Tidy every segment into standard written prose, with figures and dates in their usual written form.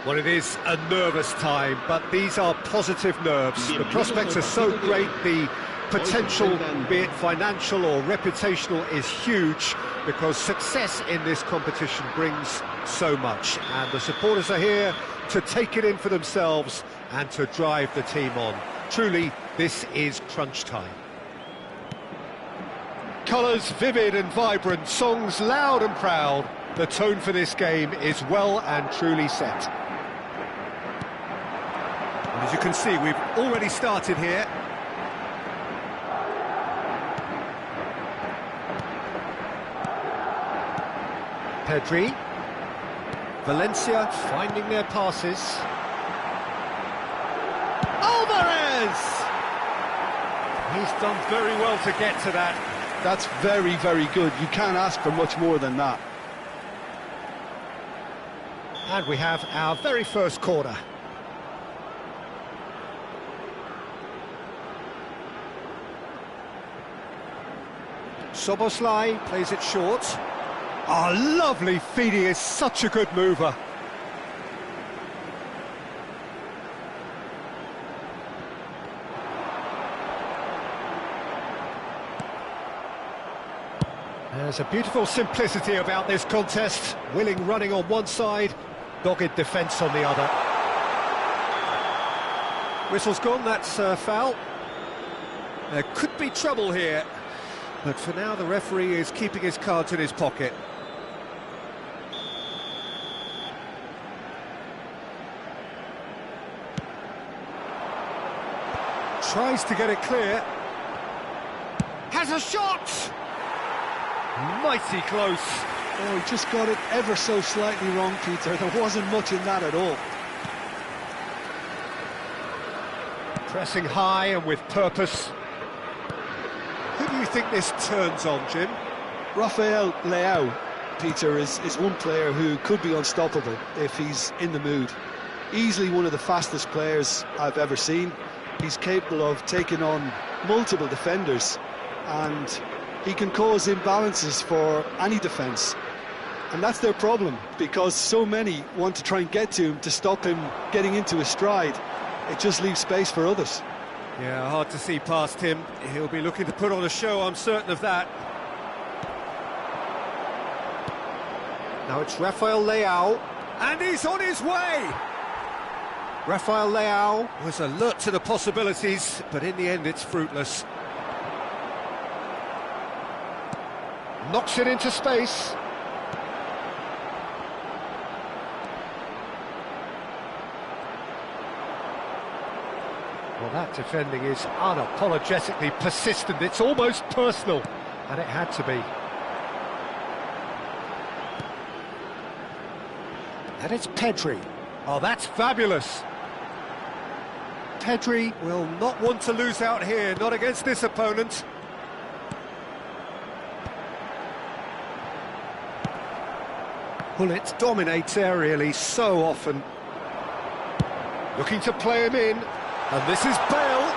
Well, it is a nervous time, but these are positive nerves. The prospects are so great, the potential, be it financial or reputational, is huge, because success in this competition brings so much. And the supporters are here to take it in for themselves and to drive the team on. Truly, this is crunch time. Colours vivid and vibrant, songs loud and proud. The tone for this game is well and truly set. And as you can see, we've already started here. Pedri. Valencia finding their passes. Alvarez! He's done very well to get to that. That's very, very good. You can't ask for much more than that. And we have our very first corner. Szoboszlai plays it short. Oh, lovely feed, he is such a good mover. There's a beautiful simplicity about this contest. Willing running on one side, dogged defence on the other. Whistle's gone, that's a foul. There could be trouble here, but for now the referee is keeping his cards in his pocket. Tries to get it clear. Has a shot! Mighty close. Oh, he just got it ever so slightly wrong, Peter. There wasn't much in that at all. Pressing high and with purpose. Who do you think this turns on, Jim? Rafael Leao, Peter, is one player who could be unstoppable if he's in the mood. Easily one of the fastest players I've ever seen. He's capable of taking on multiple defenders, and he can cause imbalances for any defence. And that's their problem, because so many want to try and get to him to stop him getting into his stride. It just leaves space for others. Yeah, hard to see past him. He'll be looking to put on a show, I'm certain of that. Now it's Rafael Leao, and he's on his way! Rafael Leao was alert to the possibilities, but in the end it's fruitless. Knocks it into space. Well, that defending is unapologetically persistent. It's almost personal, and it had to be. And it's Pedri. Oh, that's fabulous. Pedri will not want to lose out here, not against this opponent. Gullit dominates aerially so often. Looking to play him in, and this is Bale.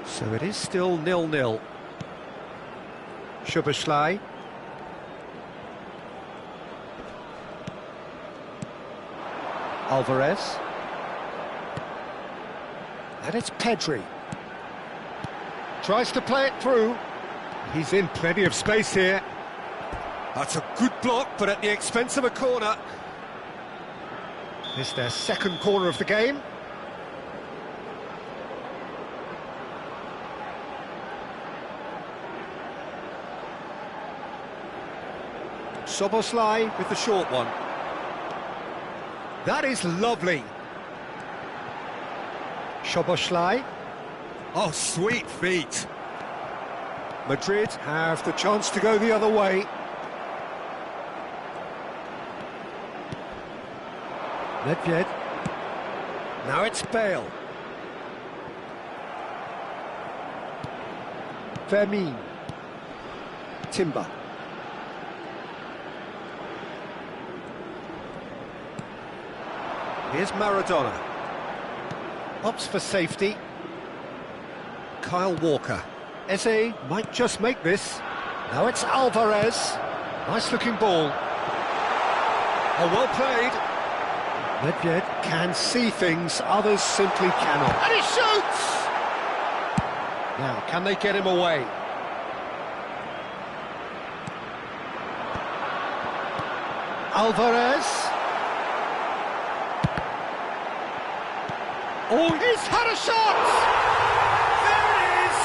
So it is still 0-0. Szoboszlai. Alvarez. And it's Pedri. Tries to play it through. He's in plenty of space here. That's a good block, but at the expense of a corner. It's their second corner of the game. Szoboszlai with the short one. That is lovely. Szoboszlai. Oh, sweet feet. Madrid have the chance to go the other way. Nedved. Now it's Bale. Fermin. Timber. Here's Maradona. Opts for safety. Kyle Walker. Eze might just make this. Now it's Alvarez. Nice looking ball. Oh, well played. Nedved can see things, others simply cannot. And he shoots! Now, can they get him away? Alvarez. Oh, he's had a shot! There it is!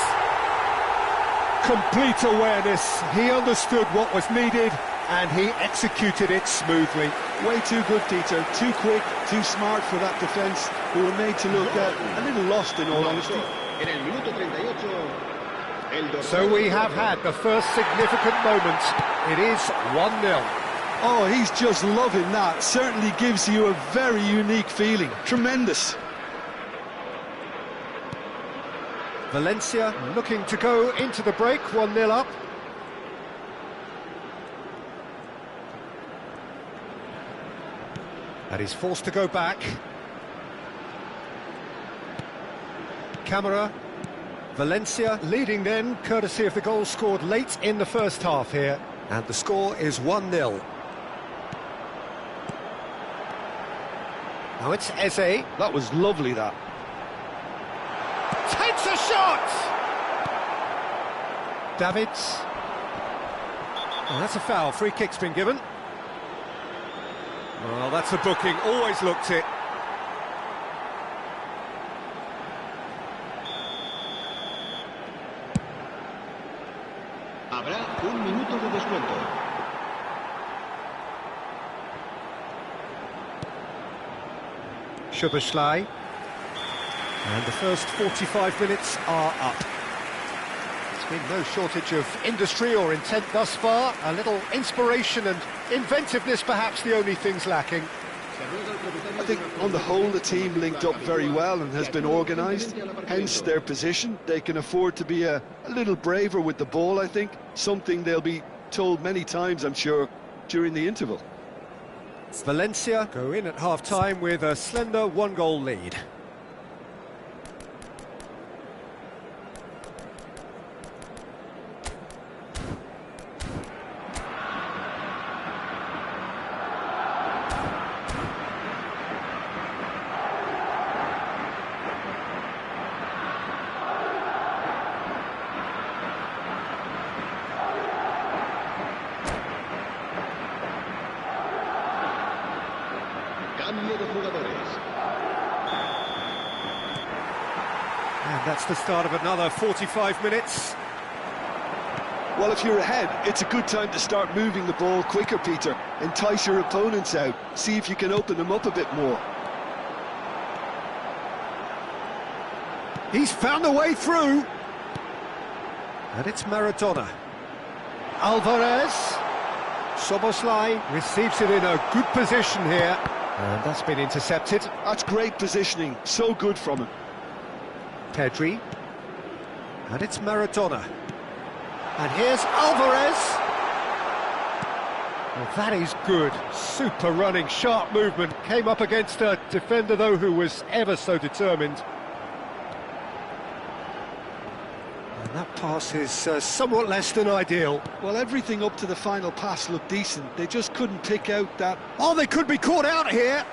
Complete awareness. He understood what was needed and he executed it smoothly. Way too good, Peter. Too quick, too smart for that defence, who were made to look a little lost in all honesty. So we have had the first significant moment. It is 1-0. Oh, he's just loving that. Certainly gives you a very unique feeling. Tremendous. Valencia looking to go into the break, 1-0 up. And he's forced to go back. Camera. Valencia leading then, courtesy of the goal scored late in the first half here. And the score is 1-0. Now it's Eze. That was lovely, that. Takes a shot! Davids. Oh, that's a foul. Free kick's been given. Well, that's a booking. Always looked it. Habrá un minuto de descuento. Szoboszlai. And the first 45 minutes are up. There's been no shortage of industry or intent thus far. A little inspiration and inventiveness, perhaps the only things lacking. I think on the whole the team linked up very well and has been organised, hence their position. They can afford to be a little braver with the ball, I think, something they'll be told many times, I'm sure, during the interval. Valencia go in at half-time with a slender one-goal lead. And that's the start of another 45 minutes. Well, if you're ahead, it's a good time to start moving the ball quicker, Peter. Entice your opponents out. See if you can open them up a bit more. He's found a way through. And it's Maradona. Alvarez. Szoboszlai receives it in a good position here. And that's been intercepted. That's great positioning. So good from him. Pedri. And it's Maradona. And here's Alvarez. Well, that is good. Super running, sharp movement. Came up against a defender, though, who was ever so determined. And that pass is somewhat less than ideal. Well, everything up to the final pass looked decent. They just couldn't pick out that... Oh, they could be caught out here.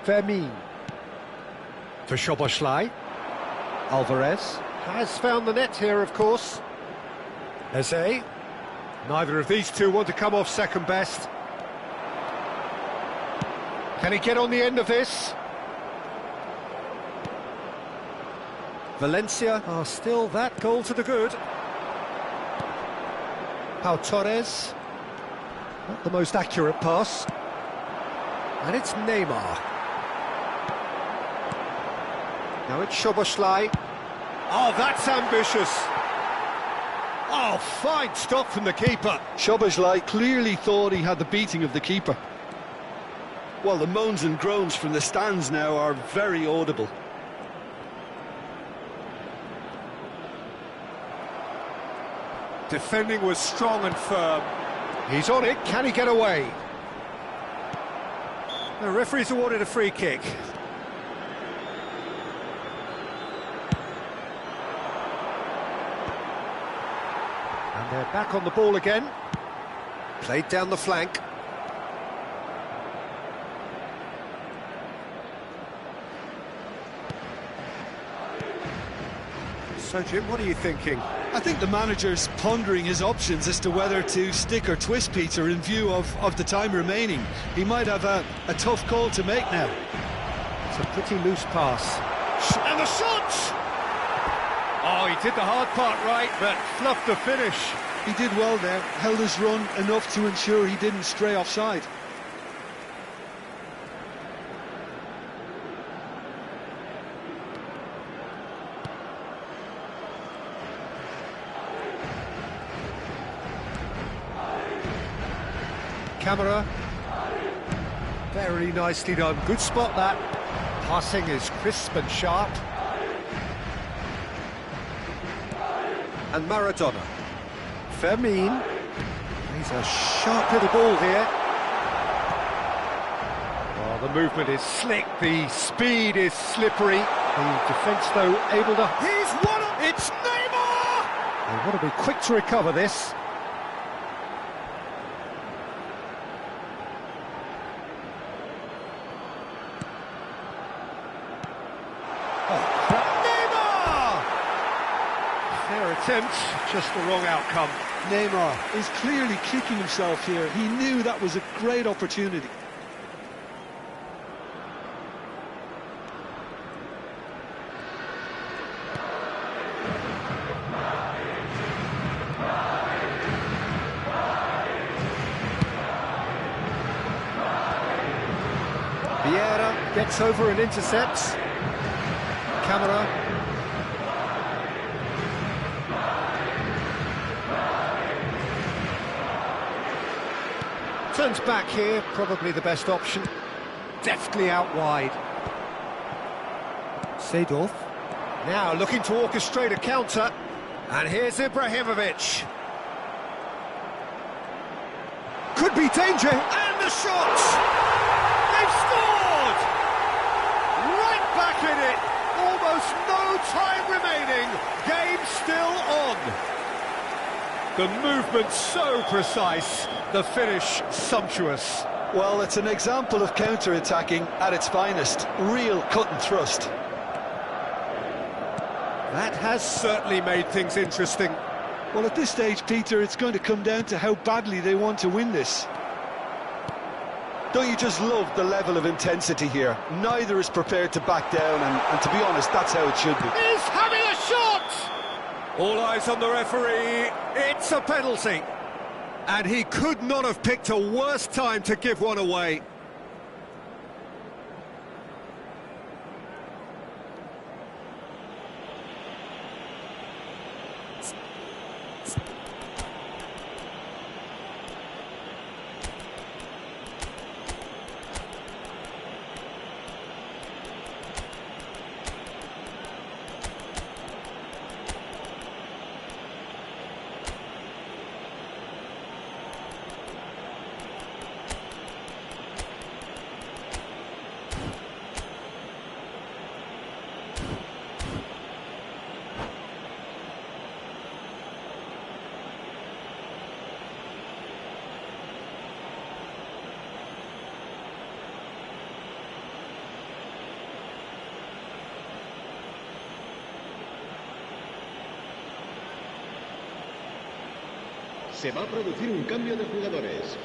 Fermin. For Szoboszlai. Alvarez has found the net here, of course. Eze. Neither of these two want to come off second best. Can he get on the end of this? Valencia are still that goal to the good. Pau Torres. Not the most accurate pass. And it's Neymar. Now it's Szoboszlai. Oh, that's ambitious. Oh, fine stop from the keeper. Szoboszlai clearly thought he had the beating of the keeper. Well, the moans and groans from the stands now are very audible. Defending was strong and firm. He's on it, can he get away? The referee's awarded a free kick. And they're back on the ball again. Played down the flank. So, Jim, what are you thinking? I think the manager's pondering his options as to whether to stick or twist Peter in view of the time remaining. He might have a tough call to make now. It's a pretty loose pass. And the shot! Oh, he did the hard part right, but fluffed the finish. He did well there, held his run enough to ensure he didn't stray offside. Camera. Very nicely done. Good spot, that. Passing is crisp and sharp. And Maradona. Fermin. He's a sharp little ball here. Oh, the movement is slick, the speed is slippery. The defence, though, able to... He's won it! It's Neymar! They want to be quick to recover this. Fair attempt, just the wrong outcome. Neymar is clearly kicking himself here. He knew that was a great opportunity. Vieira gets over and intercepts. Camera. Turns back here, probably the best option. Deftly out wide. Seedorf. Now looking to orchestrate a counter. And here's Ibrahimovic. Could be danger. And the shot! They've scored! Right back in it. Almost no time remaining. Game still on. The movement so precise, the finish sumptuous. Well, it's an example of counter-attacking at its finest. Real cut and thrust. That has certainly made things interesting. Well, at this stage, Peter, it's going to come down to how badly they want to win this. Don't you just love the level of intensity here? Neither is prepared to back down, and to be honest, that's how it should be. He's having a shot! All eyes on the referee. It's a penalty. And he could not have picked a worse time to give one away. Se va a producir un cambio de jugadores.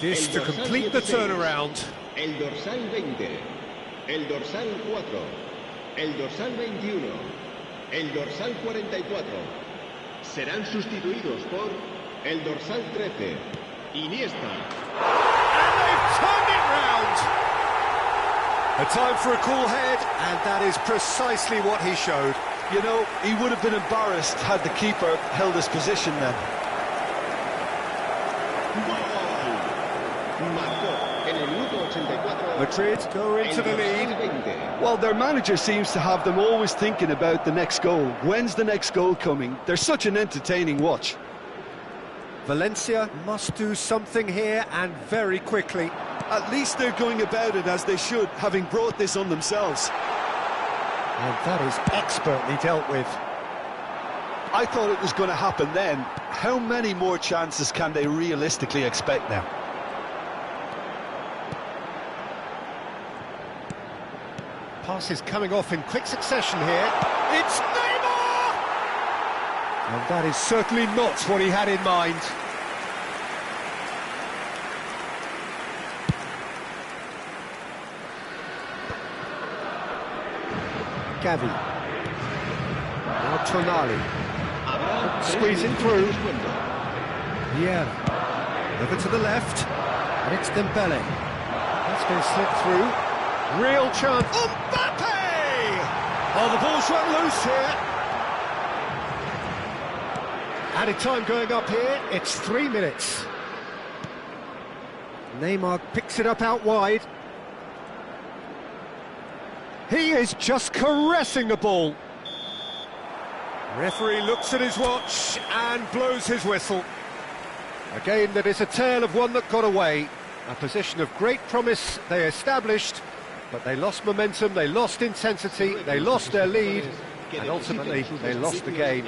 This to complete the turnaround. El dorsal 20, el dorsal 4, el dorsal 21, el dorsal 44. Serán sustituidos por el dorsal 13, Iniesta. And they've turned it round. A time for a cool head, and that is precisely what he showed. You know, he would have been embarrassed had the keeper held his position then. Madrid go into the lead. Well, their manager seems to have them always thinking about the next goal. When's the next goal coming? They're such an entertaining watch. Valencia must do something here, and very quickly. At least they're going about it as they should, having brought this on themselves. And that is expertly dealt with. I thought it was going to happen then. How many more chances can they realistically expect now? Passes coming off in quick succession here. It's Neymar! And that is certainly not what he had in mind. Gavi. Now Tonali. Squeezing through. Yeah. Over to the left. And it's Dembele. That's going to slip through. Real chance. Mbappe! Oh, the ball's run loose here. Added time going up here. It's 3 minutes. Neymar picks it up out wide. He is just caressing the ball. Referee looks at his watch and blows his whistle. A game that is a tale of one that got away. A position of great promise they established, but they lost momentum, they lost intensity, they lost their lead, and ultimately they lost the game.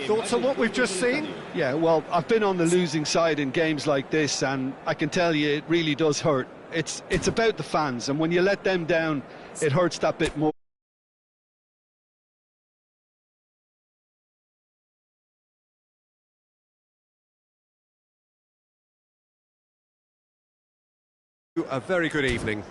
Thoughts on what we've just seen? Yeah, well, I've been on the losing side in games like this, and I can tell you it really does hurt. It's about the fans, and when you let them down, it hurts that bit more. A very good evening.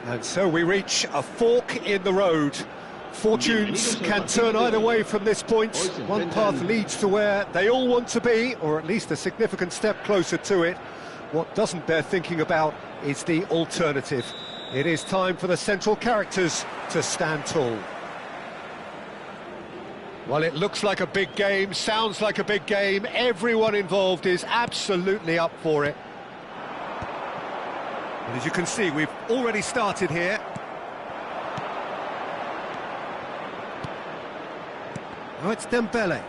And so we reach a fork in the road. Fortunes can turn either way from this point. One path leads to where they all want to be, or at least a significant step closer to it. What doesn't bear thinking about is the alternative. It is time for the central characters to stand tall. Well, it looks like a big game, sounds like a big game. Everyone involved is absolutely up for it. And as you can see, we've already started here. Now it's Dembele.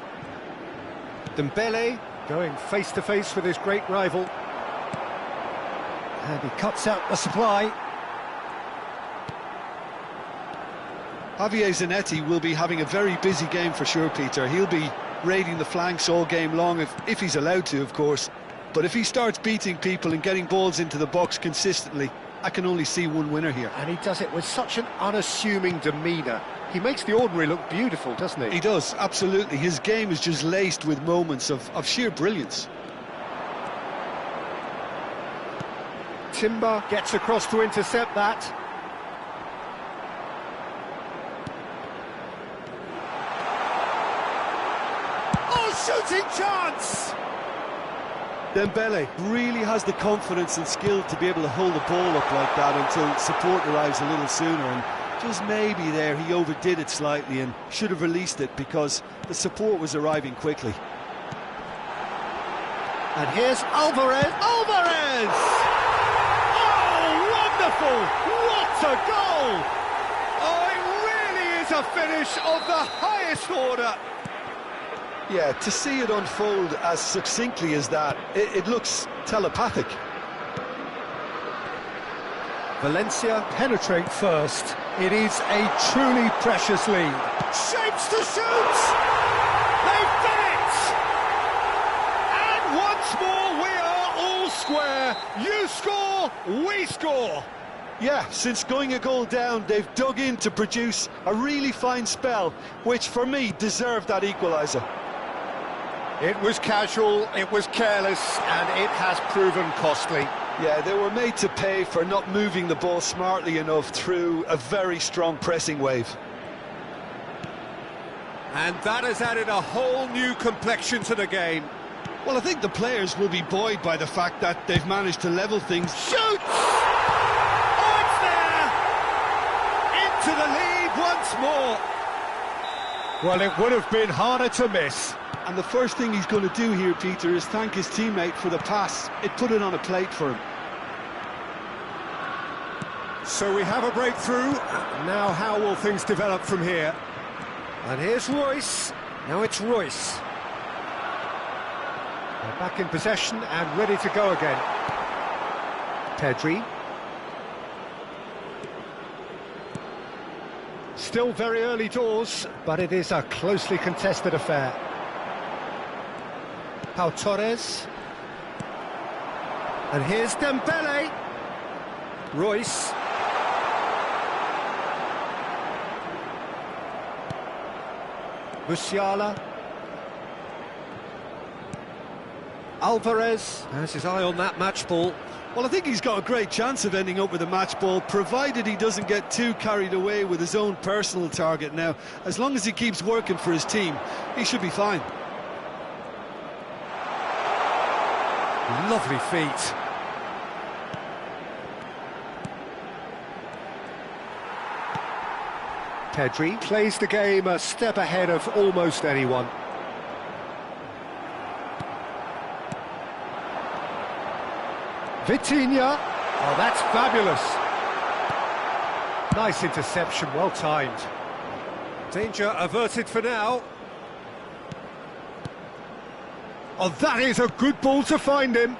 Dembele going face-to-face with his great rival. And he cuts out the supply. Javier Zanetti will be having a very busy game for sure, Peter. He'll be raiding the flanks all game long, if he's allowed to, of course. But if he starts beating people and getting balls into the box consistently, I can only see one winner here. And he does it with such an unassuming demeanour. He makes the ordinary look beautiful, doesn't he? He does, absolutely. His game is just laced with moments of sheer brilliance. Timber gets across to intercept that. Shooting chance! Dembele really has the confidence and skill to be able to hold the ball up like that until support arrives a little sooner, and just maybe there he overdid it slightly and should have released it because the support was arriving quickly. And here's Alvarez. Alvarez! Oh, wonderful! What a goal! Oh, it really is a finish of the highest order. Yeah, to see it unfold as succinctly as that, it looks telepathic. Valencia penetrate first. It is a truly precious lead. Shapes to shoot! They've done it! And once more we are all square. You score, we score. Yeah, since going a goal down, they've dug in to produce a really fine spell, which for me deserved that equaliser. It was casual, it was careless, and it has proven costly. Yeah, they were made to pay for not moving the ball smartly enough through a very strong pressing wave. And that has added a whole new complexion to the game. Well, I think the players will be buoyed by the fact that they've managed to level things. Shoots! Oh, it's there! Into the lead once more. Well, it would have been harder to miss. And the first thing he's going to do here, Peter, is thank his teammate for the pass. It put it on a plate for him. So we have a breakthrough. Now how will things develop from here? And here's Royce. Now it's Royce. They're back in possession and ready to go again. Pedri. Still very early doors, but it is a closely contested affair. Pau Torres. And here's Dembele. Royce. Musiala. Alvarez has his eye on that match ball. Well, I think he's got a great chance of ending up with a match ball, provided he doesn't get too carried away with his own personal target now. As long as he keeps working for his team, he should be fine. Lovely feet. Pedri plays the game a step ahead of almost anyone. Vitinha. Oh, that's fabulous. Nice interception, well timed. Danger averted for now. Oh, that is a good ball to find him.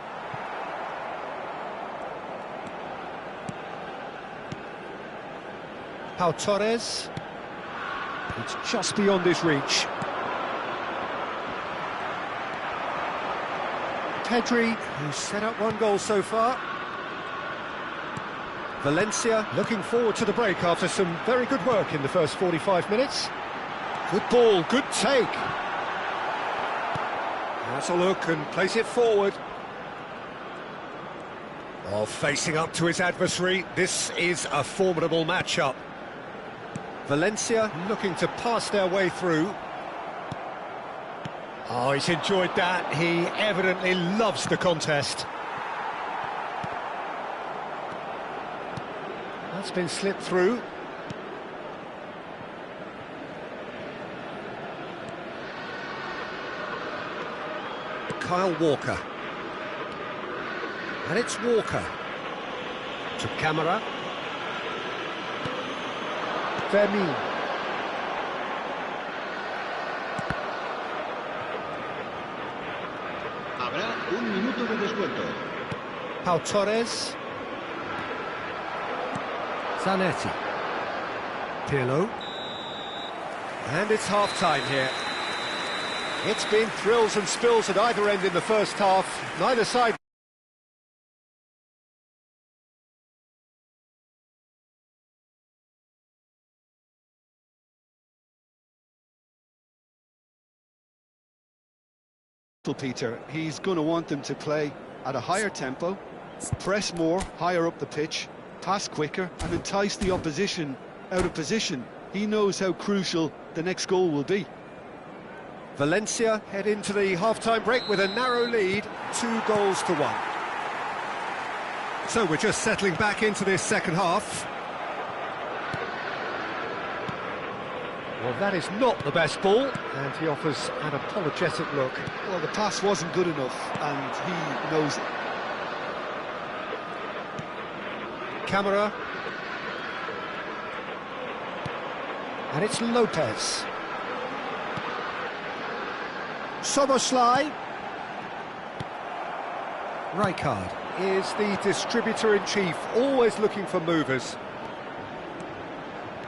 Pau Torres. It's just beyond his reach. Pedri, who's set up one goal so far. Valencia looking forward to the break after some very good work in the first 45 minutes. Good ball, good take. Has a look and plays it forward. Oh, facing up to his adversary, this is a formidable matchup. Valencia looking to pass their way through. Oh, he's enjoyed that. He evidently loves the contest. That's been slipped through. Kyle Walker. And it's Walker. To Camera. Fermin. Habrá un minuto de descuento. Pau Torres. Zanetti. Pirlo. And it's half-time here. It's been thrills and spills at either end in the first half. Neither side. Peter, he's going to want them to play at a higher tempo, press more, higher up the pitch, pass quicker and entice the opposition out of position. He knows how crucial the next goal will be. Valencia head into the half-time break with a narrow lead, 2-1. So we're just settling back into this second half. Well, that is not the best ball, and he offers an apologetic look. Well, the pass wasn't good enough, and he knows it. Camera. And it's Lopez. Soboslai. Rijkaard is the distributor-in-chief, always looking for movers.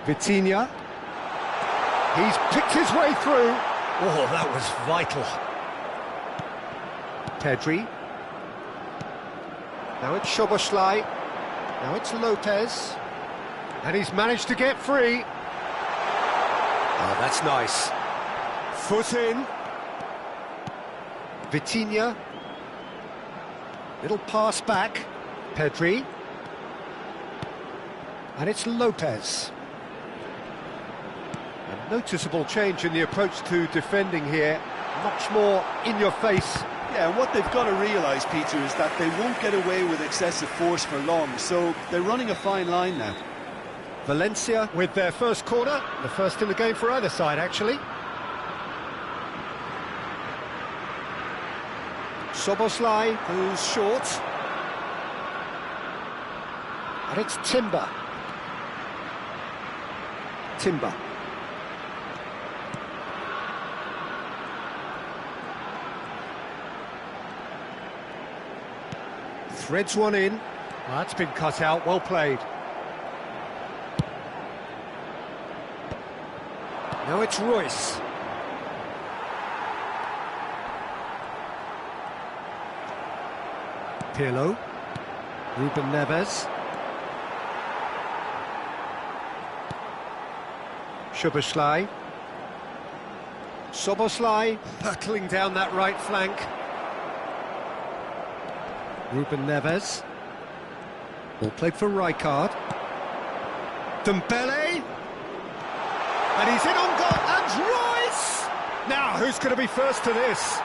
Vitinha. He's picked his way through. Oh, that was vital. Pedri. Now it's Soboslai. Now it's Lopez. And he's managed to get free. Oh, that's nice. Foot in. Vitinha. Little pass back. Pedri. And it's Lopez. A noticeable change in the approach to defending here. Much more in your face. Yeah, what they've got to realise, Peter, is that they won't get away with excessive force for long, so they're running a fine line now. Valencia with their first corner, the first in the game for either side, actually. Soboslai, who's short. And it's Timber. Timber. Threads one in. Well, that's been cut out, well played. Now it's Royce. Pirlo. Ruben Neves. Soboslai. Soboslai hurtling down that right flank. Ruben Neves. Ball played for Rijkaard. Dembele. And he's in on goal. And Royce! Now, who's going to be first to this?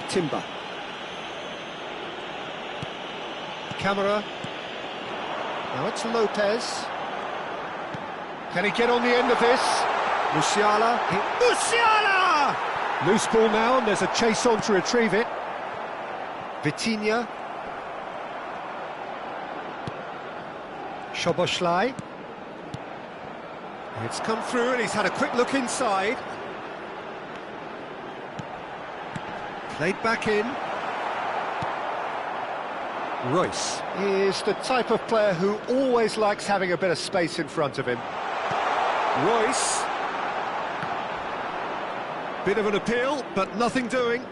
Timber. Camera. Now it's Lopez. Can he get on the end of this? Musiala. Musiala! Loose ball now, and there's a chase on to retrieve it. Vitinha. Soboslai. It's come through, and he's had a quick look inside. Played back in. Royce is the type of player who always likes having a bit of space in front of him. Royce. Bit of an appeal, but nothing doing.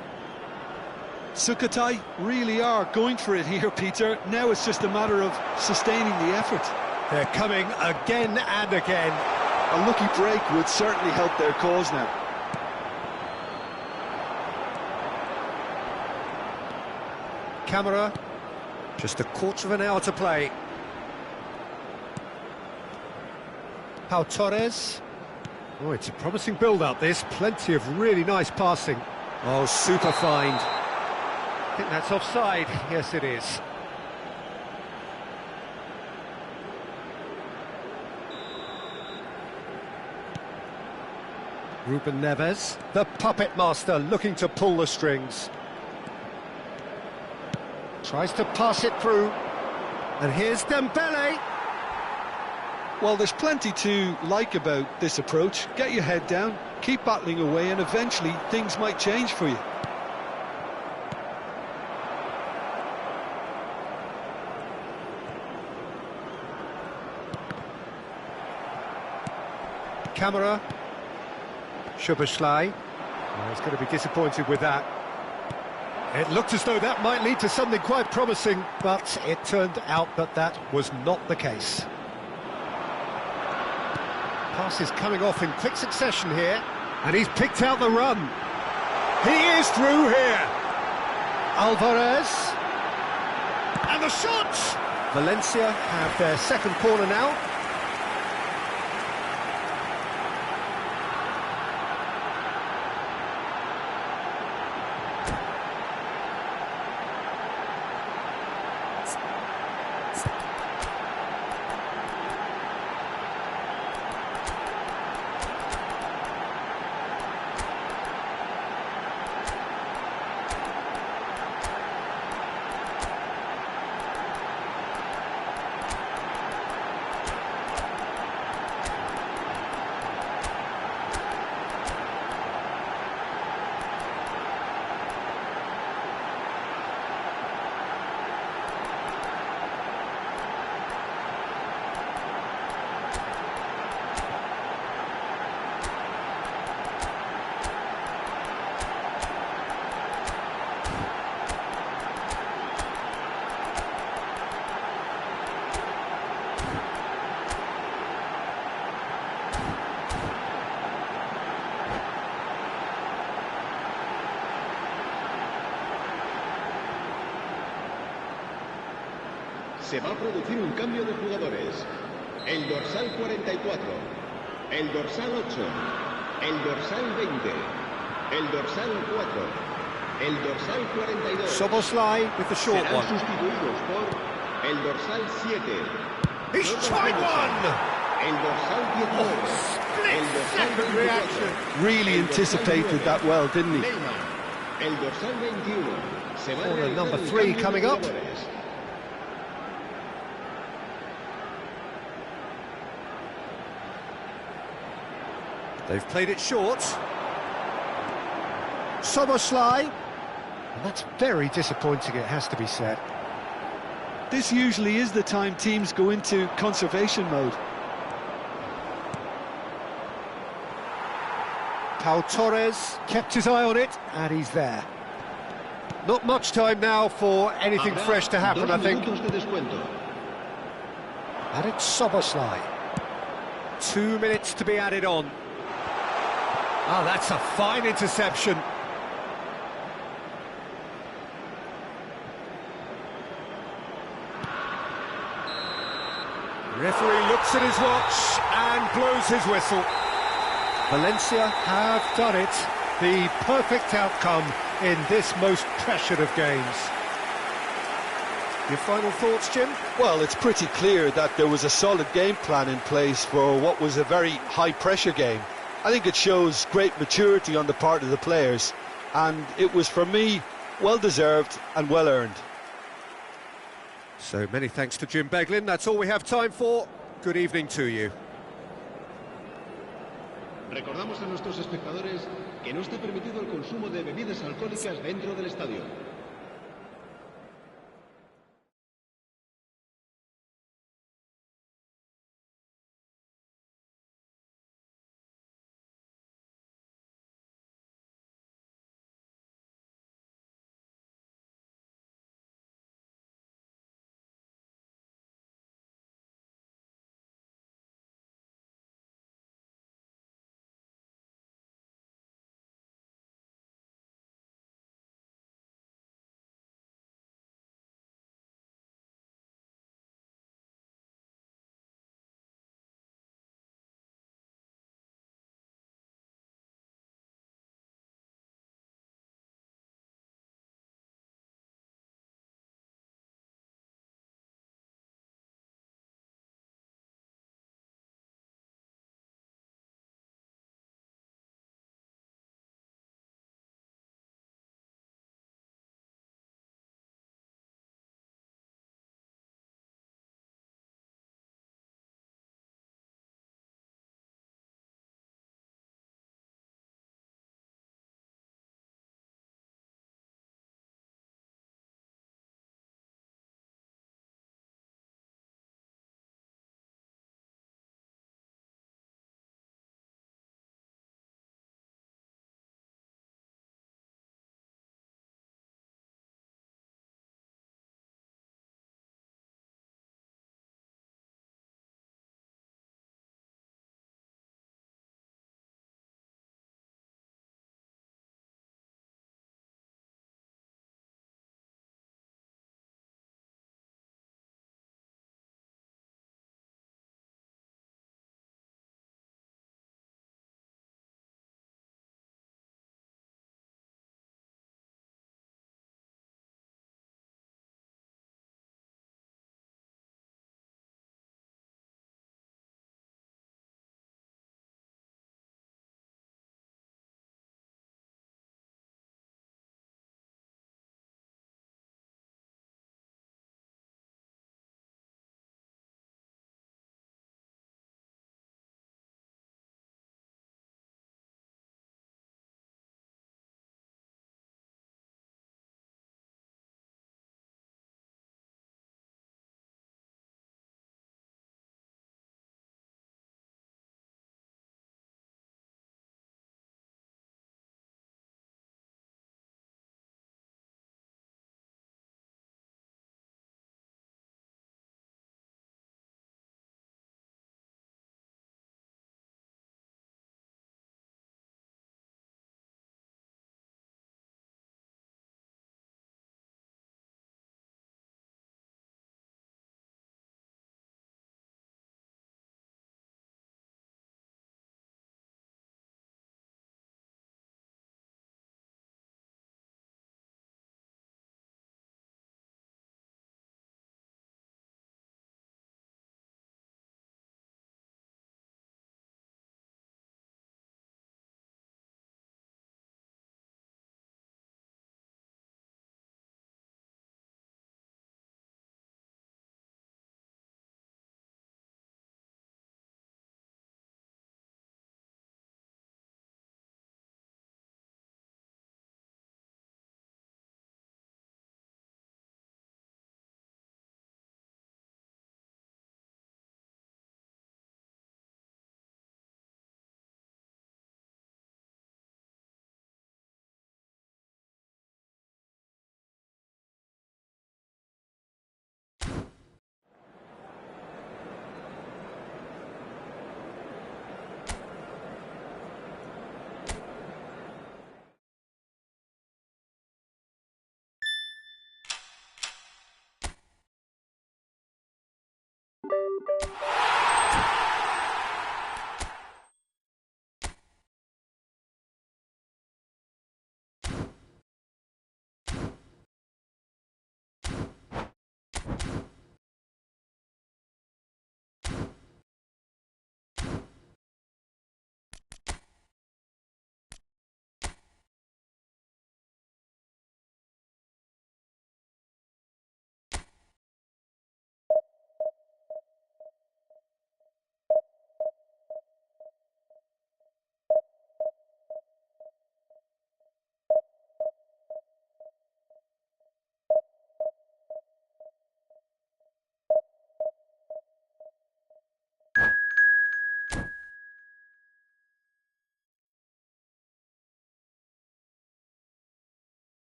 Sukhothai really are going for it here, Peter. Now it's just a matter of sustaining the effort. They're coming again and again. A lucky break would certainly help their cause now. Camera, just a quarter of an hour to play. Pau Torres. Oh, it's a promising build-up, this. Plenty of really nice passing. Oh, super find. I think that's offside. Yes, it is. Ruben Neves, the puppet master, looking to pull the strings. Tries to pass it through. And here's Dembele. Well, there's plenty to like about this approach. Get your head down, keep battling away, and eventually things might change for you. Camera. Szoboszlai. Oh, he's going to be disappointed with that. It looked as though that might lead to something quite promising, but it turned out that that was not the case. Pass is coming off in quick succession here, and he's picked out the run. He is through here. Alvarez. And the shot! Valencia have their second corner now. Se va a producir un cambio de jugadores. El dorsal 44, el dorsal 8, el dorsal 20, el dorsal 4, el dorsal 42. Szoboszlai with the short Serán one. sustituidos por el dorsal 7. He's tried one! El dorsal 19. El dorsal Split-second 24. reaction. Really El dorsal anticipated 9. that well, didn't he? Neymar. El dorsal 21. Se va a Corner realizar number un 3 cambio de coming up. jugadores. They've played it short. Szoboszlai. And that's very disappointing, it has to be said. This usually is the time teams go into conservation mode. Pau Torres kept his eye on it, and he's there. Not much time now for anything Habrá fresh to happen, I 2 think. minutos de descuento. And it's Szoboszlai. 2 minutes to be added on. Oh, that's a fine interception. Referee looks at his watch and blows his whistle. Valencia have done it. The perfect outcome in this most pressured of games. Your final thoughts, Jim? Well, it's pretty clear that there was a solid game plan in place for what was a very high-pressure game. I think it shows great maturity on the part of the players, and it was, for me, well-deserved and well-earned. So many thanks to Jim Beglin. That's all we have time for. Good evening to you. Recordamos a nuestros espectadores que no está permitido el consumo de bebidas alcohólicas dentro del estadio.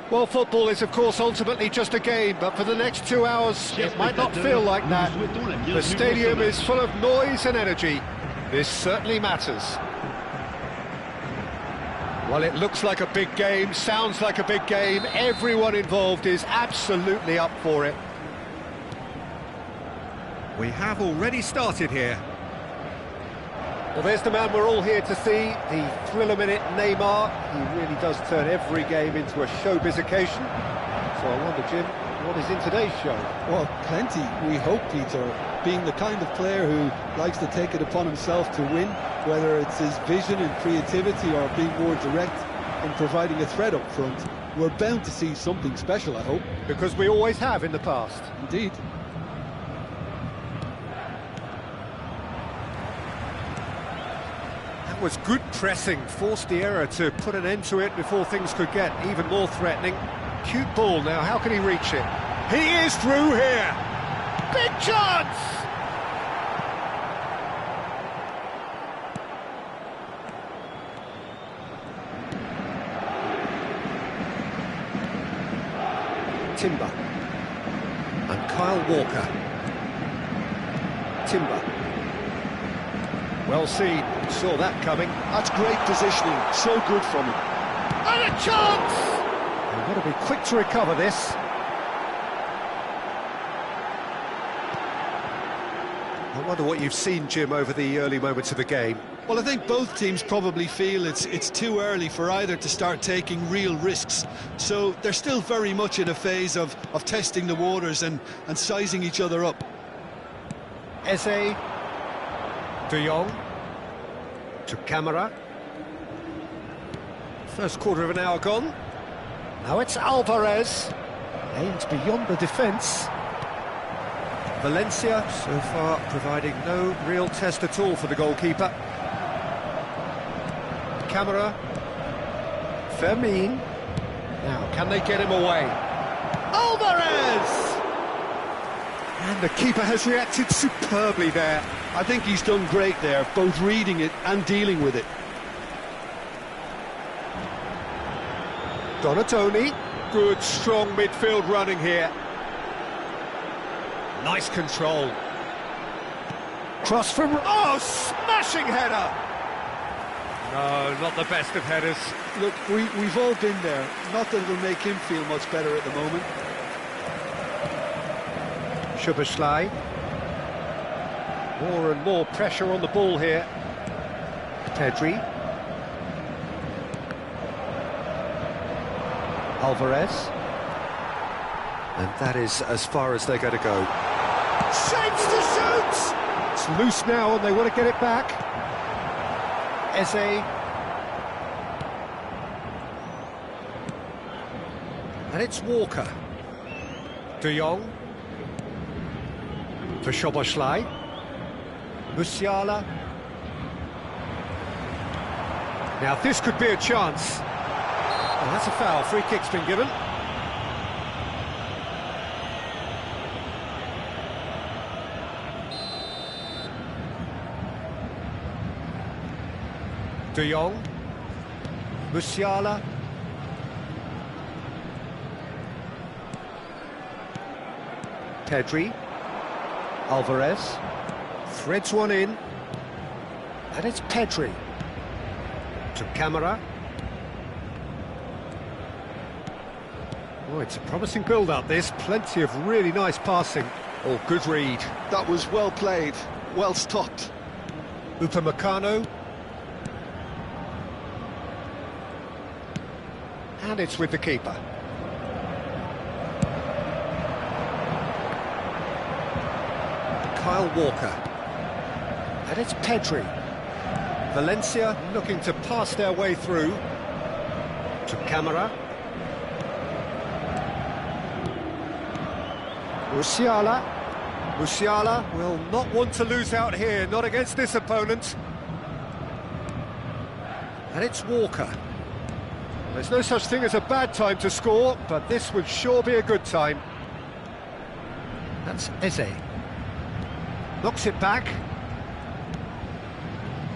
Well, football is, of course, ultimately just a game, but for the next 2 hours, it might not feel like that. The stadium is full of noise and energy. This certainly matters. Well, it looks like a big game, sounds like a big game. Everyone involved is absolutely up for it. We have already started here. Well, there's the man we're all here to see, the thriller-minute Neymar. He really does turn every game into a showbiz occasion. So I wonder, Jim, what is in today's show? Well, plenty, we hope, Peter. Being the kind of player who likes to take it upon himself to win, whether it's his vision and creativity or being more direct in providing a threat up front, we're bound to see something special, I hope. Because we always have in the past. Indeed. That was good pressing, forced the error to put an end to it before things could get even more threatening. Cute ball now, how can he reach it? He is through here! Big chance! Timber. And Kyle Walker. Timber. Well seen, saw that coming. That's great positioning, so good from him. And a chance! They've got to be quick to recover this. I wonder what you've seen, Jim, over the early moments of the game. Well, I think both teams probably feel it's too early for either to start taking real risks. So they're still very much in a phase of testing the waters and sizing each other up. Eze. De Jong. To Camera. First quarter of an hour gone. Now it's Alvarez. Aims beyond the defence. Valencia, so far, providing no real test at all for the goalkeeper. Camera. Fermin. Now, can they get him away? Alvarez! And the keeper has reacted superbly there. I think he's done great there, both reading it and dealing with it. Donatoni. Good, strong midfield running here. Nice control. Cross from... Oh, smashing header! No, not the best of headers. Look, we've all been there. Not that it'll make him feel much better at the moment. Szoboszlai. More and more pressure on the ball here. Pedri. Alvarez. And that is as far as they're going to go. Shapes to shoot! It's loose now and they want to get it back. Eze. And it's Walker. De Jong. For Szoboszlai. Musiala. Now this could be a chance. Oh, that's a foul. Free kick's been given. De Jong. Musiala. Pedri. Alvarez. Threads one in. And it's Pedri. To Camera. Oh, it's a promising build-up, this. Plenty of really nice passing. Oh, good read. That was well played, well stopped. Upamecano. And it's with the keeper. Kyle Walker. And it's Pedri. Valencia looking to pass their way through. To Camera. Musiala. Musiala will not want to lose out here, not against this opponent. And it's Walker. There's no such thing as a bad time to score, but this would sure be a good time. That's Eze. Knocks it back.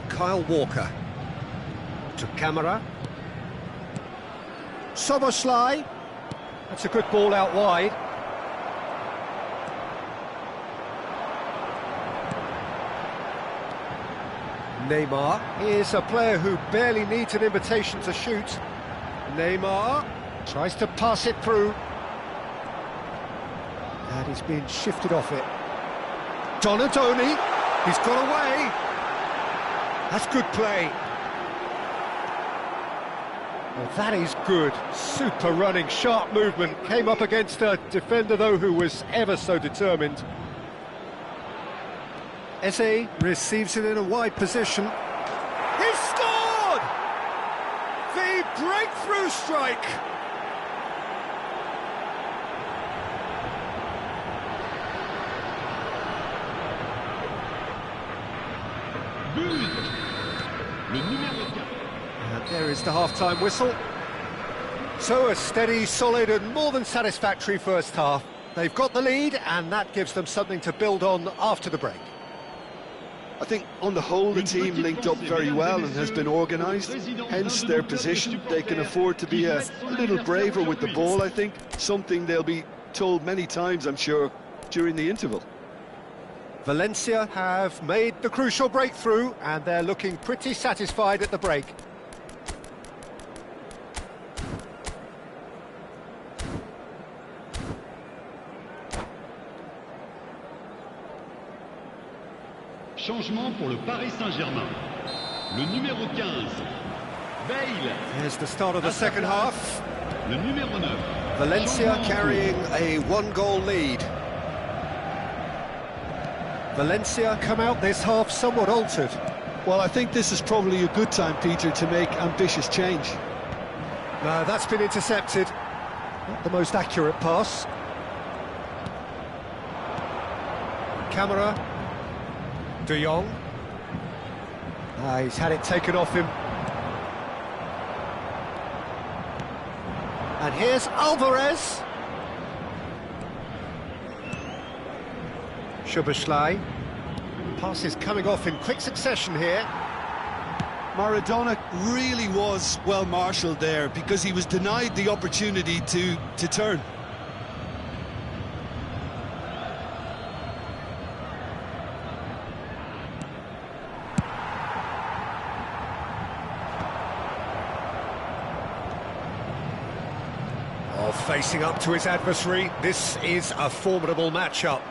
Kyle Walker. To Camera. Soboslai. That's a good ball out wide. Neymar is a player who barely needs an invitation to shoot. Neymar tries to pass it through. And he's being shifted off it. Donadoni, he's got away. That's good play. Well, that is good. Super running, sharp movement. Came up against a defender, though, who was ever so determined. Eze receives it in a wide position. He scored! The breakthrough strike! And there is the half-time whistle. So a steady, solid and more than satisfactory first half. They've got the lead and that gives them something to build on after the break. I think on the whole the team linked up very well and has been organised, hence their position. They can afford to be a little braver with the ball, I think, something they'll be told many times, I'm sure, during the interval. Valencia have made the crucial breakthrough and they're looking pretty satisfied at the break. Changement pour le Paris Saint-Germain. Le numéro 15, Bale. Here's the start of the second half. Le numéro 9. Valencia carrying a one-goal lead. Valencia come out this half somewhat altered. Well, I think this is probably a good time, Peter, to make ambitious change. No, that's been intercepted. Not the most accurate pass. Camera. De Jong. He's had it taken off him. And here's Alvarez. Szoboszlai. Passes coming off in quick succession here. Maradona really was well marshalled there because he was denied the opportunity to turn. Facing up to his adversary, this is a formidable matchup.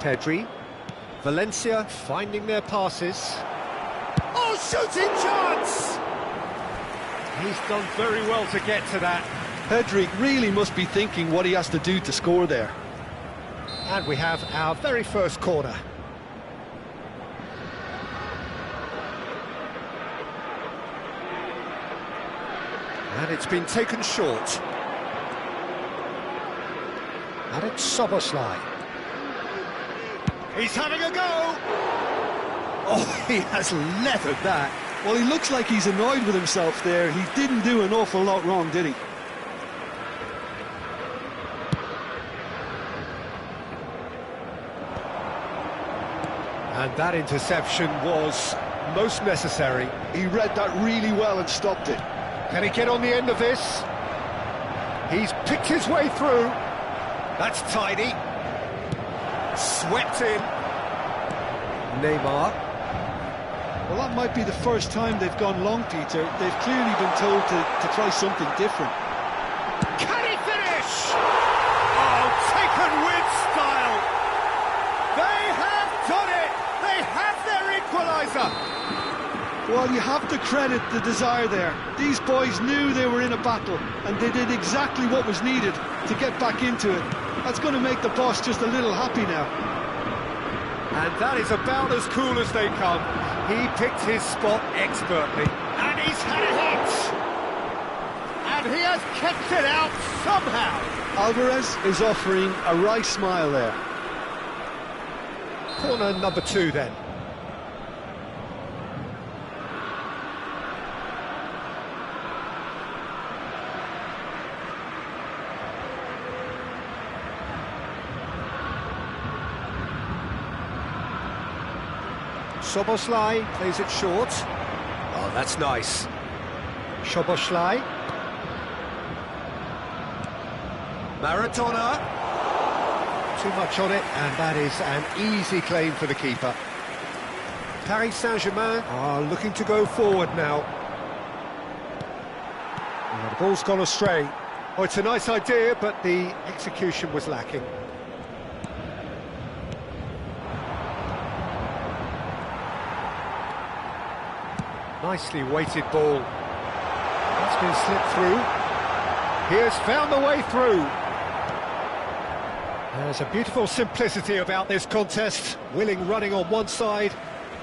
Pedri, Valencia finding their passes. Oh, shooting chance! He's done very well to get to that. Pedri really must be thinking what he has to do to score there. And we have our very first corner. And it's been taken short. And it's Szoboszlai. He's having a go! Oh, he has leathered that. Well, he looks like he's annoyed with himself there. He didn't do an awful lot wrong, did he? And that interception was most necessary. He read that really well and stopped it. Can he get on the end of this? He's picked his way through. That's tidy. Swept in. Neymar. Well, that might be the first time they've gone long, Peter. They've clearly been told to try something different. Can he finish? Oh, taken with style. They have done it. They have their equaliser. Well, you have to credit the desire there. These boys knew they were in a battle, and they did exactly what was needed to get back into it. That's going to make the boss just a little happy now. And that is about as cool as they come. He picked his spot expertly. And he's had a hit! And he has kept it out somehow. Alvarez is offering a wry smile there. Corner number 2 then. Szoboszlai plays it short. Oh, that's nice. Szoboszlai. Maradona. Too much on it, and that is an easy claim for the keeper. Paris Saint-Germain are looking to go forward now. Oh, the ball's gone astray. Oh, it's a nice idea, but the execution was lacking. Nicely weighted ball. That's been slipped through. He has found the way through. There's a beautiful simplicity about this contest. Willing running on one side,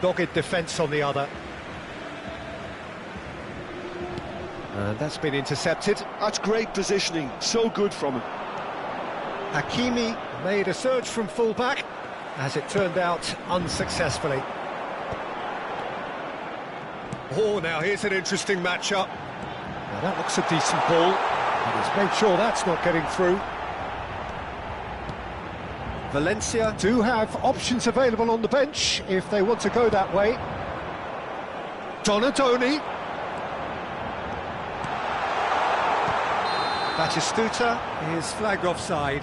dogged defence on the other. And that's been intercepted. That's great positioning, so good from him. Hakimi made a surge from full-back, as it turned out unsuccessfully. Oh, now here's an interesting matchup. Now that looks a decent ball. And he's made sure that's not getting through. Valencia do have options available on the bench if they want to go that way. Donadoni. Batistuta is flagged offside.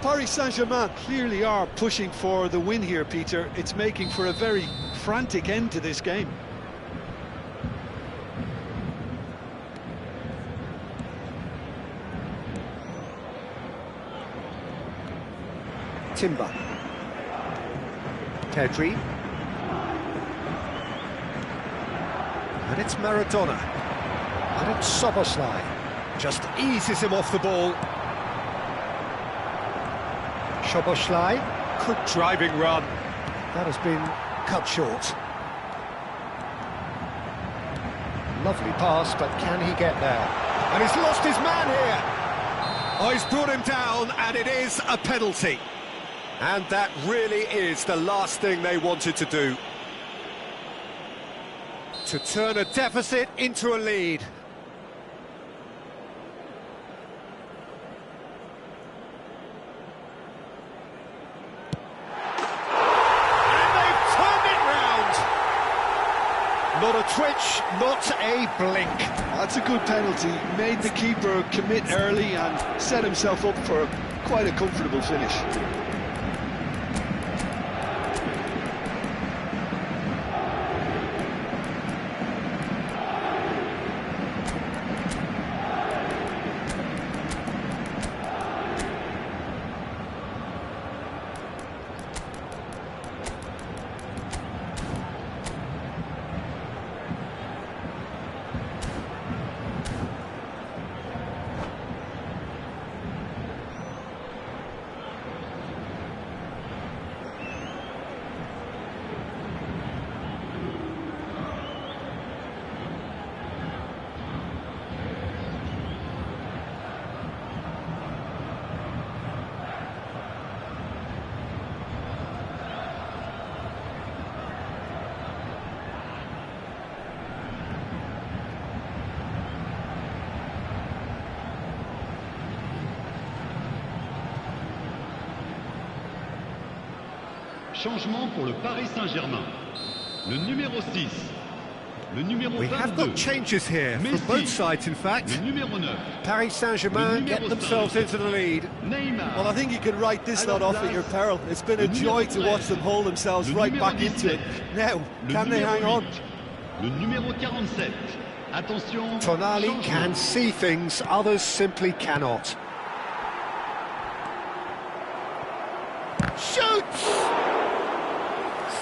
Paris Saint-Germain clearly are pushing for the win here, Peter. It's making for a very frantic end to this game. Timber. Pedri. And it's Maradona. And it's Szoboszlai. Just eases him off the ball. Szoboszlai. Good driving run. That has been cut short. Lovely pass, but can he get there? And he's lost his man here. Oh, he's brought him down, and it is a penalty. And that really is the last thing they wanted to do. To turn a deficit into a lead. And they've turned it round. Not a twitch, not a blink. That's a good penalty. Made the keeper commit early and set himself up for quite a comfortable finish. Changement pour le Paris Saint-Germain. Le numéro 6, Le numéro We have 22. got changes here from Messi. both sides, in fact. Le numéro 9. Paris Saint-Germain get themselves into the lead. Neymar. Well, I think you can write this lot off at your peril. It's been a Le joy numéro to watch them hold themselves Le right numéro back into it. 17. Now, Le can they numéro hang on? 8. Le numéro 47. Attention. Tonali changement. can see things, others simply cannot. Shoots!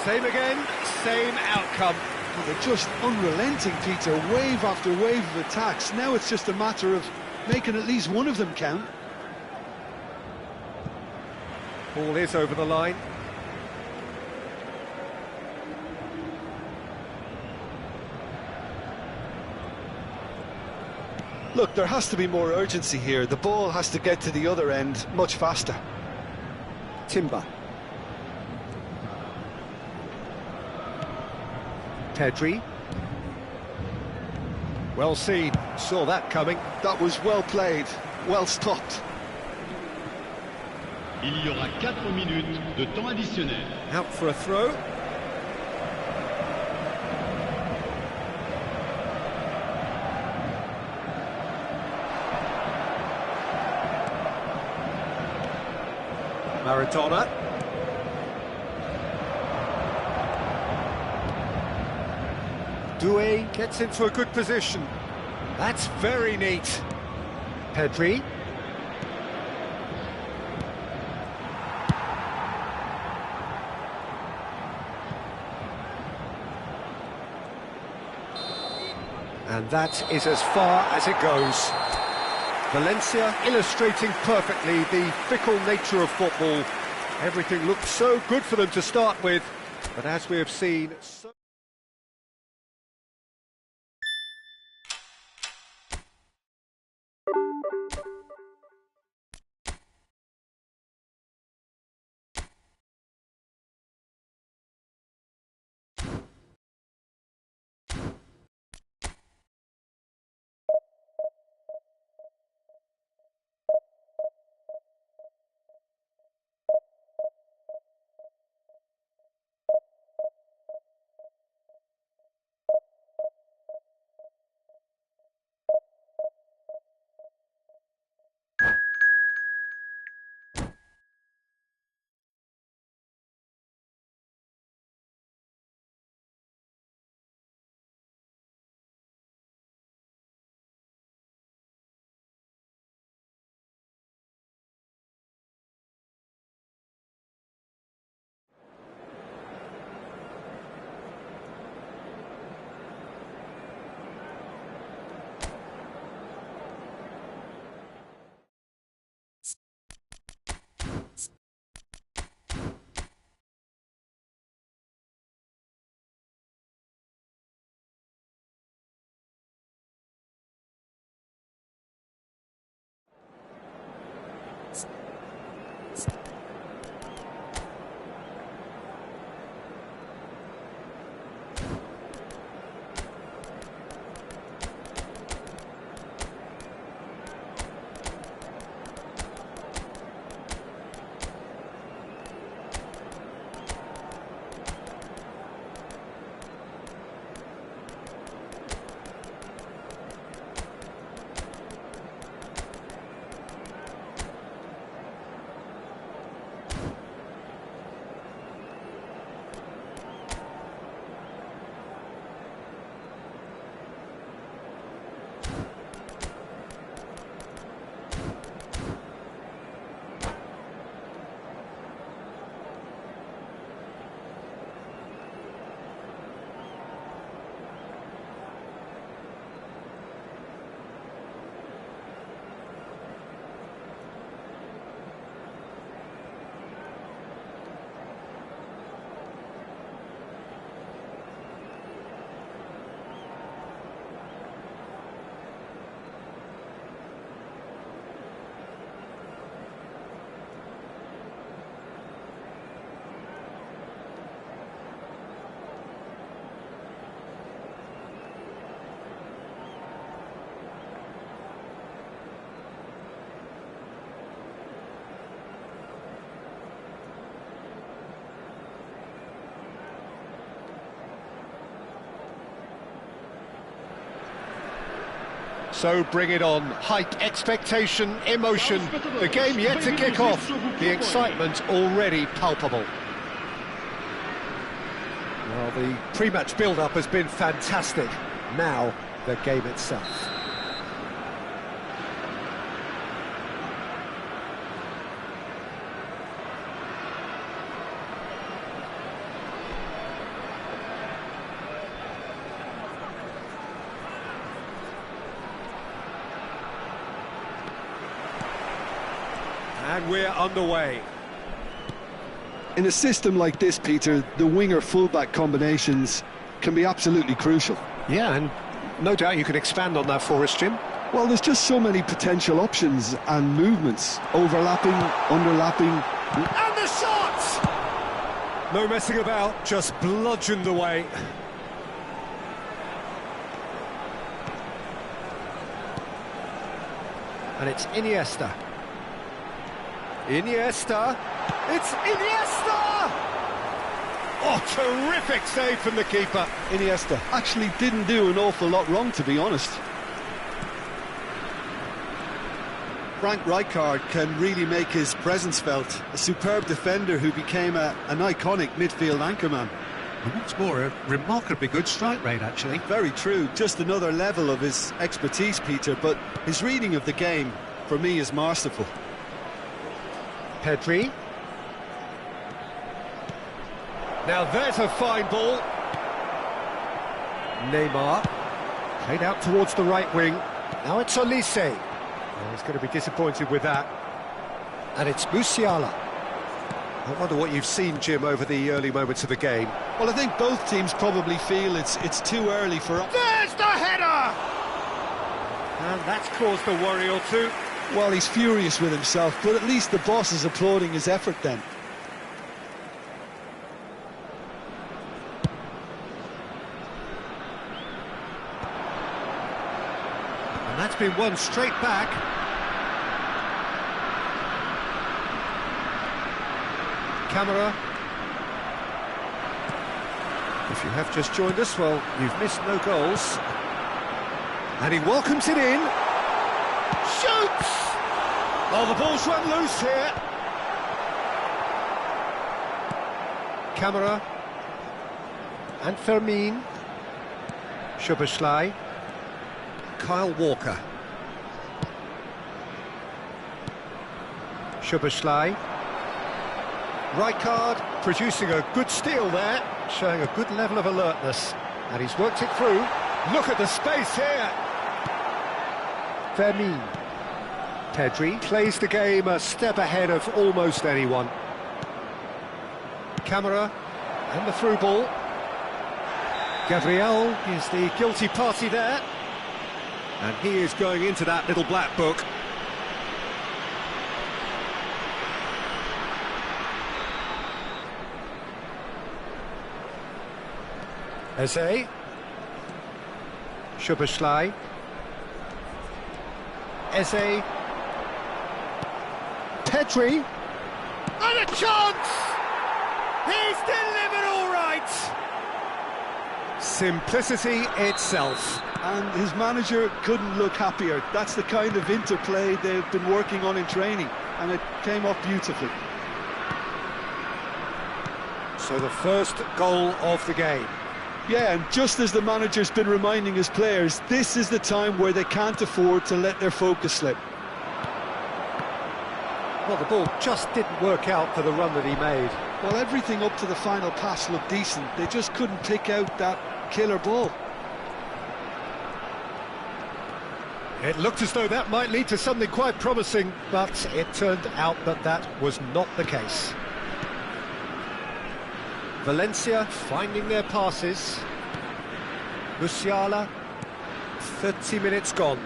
Same again, same outcome. Well, they're just unrelenting, Peter. Wave after wave of attacks. Now it's just a matter of making at least one of them count. Ball is over the line. Look, there has to be more urgency here. The ball has to get to the other end much faster. Timber. Pedri. Well seen, saw that coming. That was well played, well stopped. Il y aura 4 minutes de temps additionnel. Out for a throw. Maradona. Doué gets into a good position. That's very neat. Pedri. And that is as far as it goes. Valencia illustrating perfectly the fickle nature of football. Everything looked so good for them to start with, but as we have seen... So bring it on. Hype, expectation, emotion. The game yet to kick off. The excitement already palpable. Well, the pre-match build-up has been fantastic. Now, the game itself. And we're underway. In a system like this, Peter, the winger-fullback combinations can be absolutely crucial. Yeah, and no doubt you can expand on that for us, Jim. Well, there's just so many potential options and movements. Overlapping, underlapping. And the shot! No messing about, just bludgeoned away. And it's Iniesta. Iniesta, it's Iniesta! Oh, terrific save from the keeper. Iniesta actually didn't do an awful lot wrong, to be honest. Frank Rijkaard can really make his presence felt. A superb defender who became an iconic midfield anchorman. And what's more, a remarkably good strike rate, actually. Very true, just another level of his expertise, Peter, but his reading of the game, for me, is masterful. Pedri. Now there's a fine ball. Neymar. Played out towards the right wing. Now it's Olise. Oh, he's going to be disappointed with that. And it's Musiala. I wonder what you've seen, Jim, over the early moments of the game. Well, I think both teams probably feel it's too early for... There's the header! And that's caused a worry or two. Well, he's furious with himself, but at least the boss is applauding his effort then. And that's been won straight back. Camera. If you have just joined us, well, you've missed no goals. And he welcomes it in. Shoots! Oh, the ball's run loose here. Camera. And Fermin. Szoboszlai. Kyle Walker. Szoboszlai. Rijkaard producing a good steal there, showing a good level of alertness. And he's worked it through. Look at the space here. Fermin. Pedri plays the game a step ahead of almost anyone. Camera. And the through ball. Gabriel is the guilty party there. And he is going into that little black book. Eze. Szoboszlai. Eze. Pedri. And a chance! He's delivered all right! Simplicity itself. And his manager couldn't look happier. That's the kind of interplay they've been working on in training, and it came off beautifully. So the first goal of the game. Yeah, and just as the manager's been reminding his players, this is the time where they can't afford to let their focus slip. Well, the ball just didn't work out for the run that he made. Well, everything up to the final pass looked decent. They just couldn't pick out that killer ball. It looked as though that might lead to something quite promising, but it turned out that that was not the case. Valencia finding their passes. Musiala, 30 minutes gone.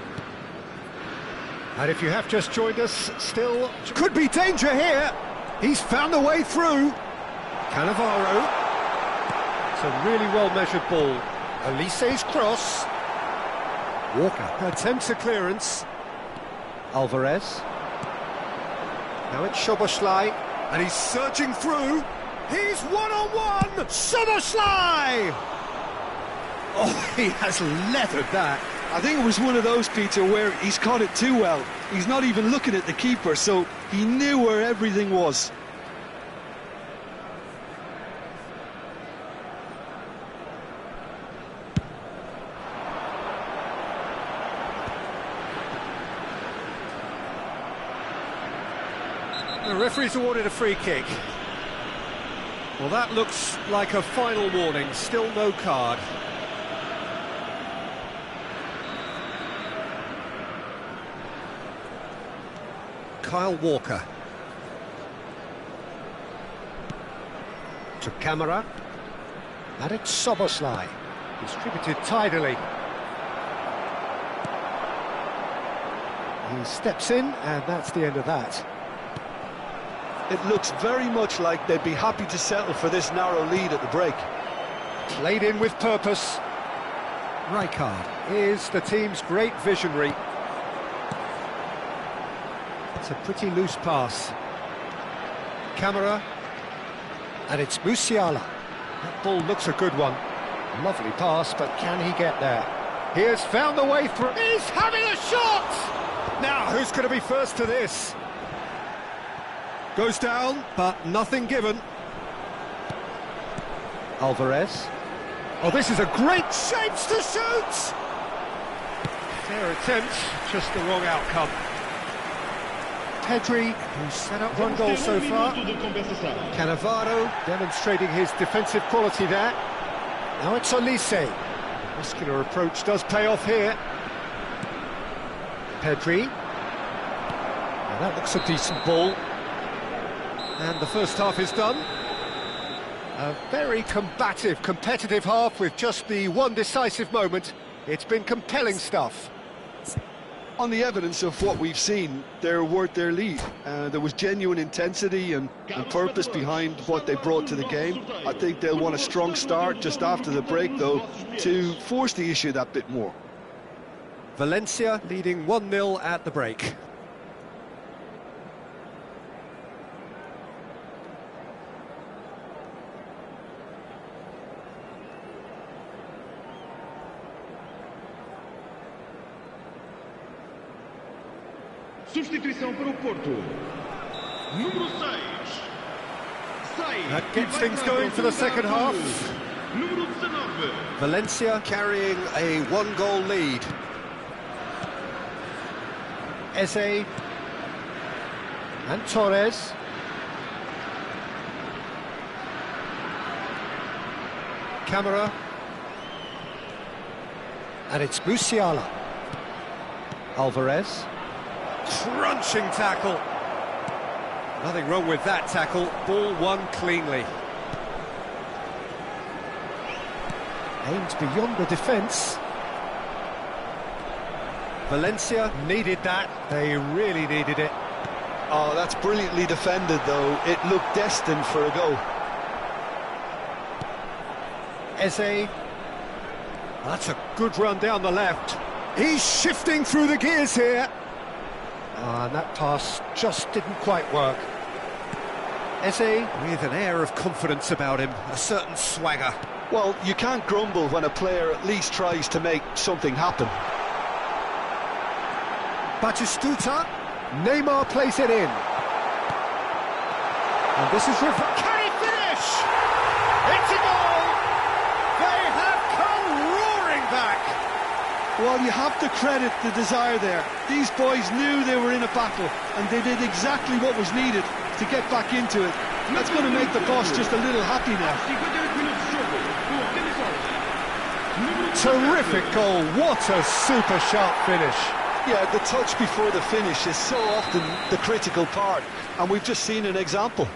And if you have just joined us, still could be danger here. He's found a way through. Cannavaro. It's a really well-measured ball. Olise's cross. Walker attempts a clearance. Alvarez. Now it's Szoboszlai, and he's surging through. He's one-on-one! Szoboszlai! Oh, he has leathered that. I think it was one of those, Peter, where he's caught it too well. He's not even looking at the keeper, so he knew where everything was. The referee's awarded a free kick. Well, that looks like a final warning. Still no card. Kyle Walker. To camera. And it's Soboslai. Distributed tidily. He steps in, and that's the end of that. It looks very much like they'd be happy to settle for this narrow lead at the break. Played in with purpose. Rijkaard is the team's great visionary. It's a pretty loose pass. Camera. And it's Musiala. That ball looks a good one. Lovely pass, but can he get there? He has found the way through. He's having a shot! Now, who's going to be first to this? Goes down, but nothing given. Alvarez. Oh, this is a great chance to shoot! Fair attempt, just the wrong outcome. Pedri, who's set up one goal so far. Cannavaro demonstrating his defensive quality there. Now it's Olise. Muscular approach does pay off here. Pedri. Now that looks a decent ball. And the first half is done. A very combative, competitive half with just the one decisive moment. It's been compelling stuff. On the evidence of what we've seen, they're worth their lead. There was genuine intensity and purpose behind what they brought to the game. I think they'll want a strong start just after the break, though, to force the issue that bit more. Valencia leading 1-0 at the break. Substituição para o Porto. Número 6. That gets things going for the second half. Número 19. Valencia carrying a one-goal lead. Eze and Torres. Camera. And it's Musiala. Alvarez. Crunching tackle. Nothing wrong with that tackle. Ball won cleanly. Aimed beyond the defence. Valencia needed that. They really needed it. Oh, that's brilliantly defended, though. It looked destined for a goal. Eze. That's a good run down the left. He's shifting through the gears here. And that pass just didn't quite work. Eze with an air of confidence about him, a certain swagger. Well, you can't grumble when a player at least tries to make something happen. Batistuta, Neymar plays it in. And this is... Can he finish? It's a goal! They have come roaring back! Well, you have to credit the desire there. These boys knew they were in a battle, and they did exactly what was needed to get back into it. That's going to make the boss just a little happy now. Terrific goal, what a super sharp finish. Yeah, the touch before the finish is so often the critical part, and we've just seen an example.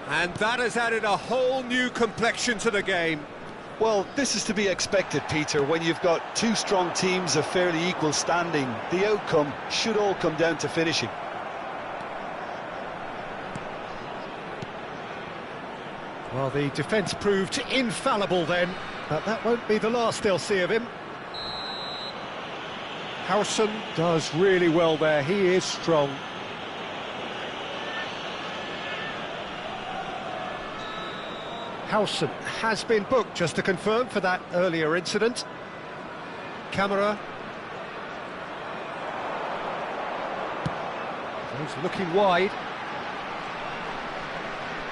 And that has added a whole new complexion to the game. Well, this is to be expected, Peter, when you've got two strong teams of fairly equal standing. The outcome should all come down to finishing. Well, the defence proved infallible then, but that won't be the last they'll see of him. Howson does really well there, he is strong. Howson has been booked, just to confirm, for that earlier incident. Camera. He's looking wide.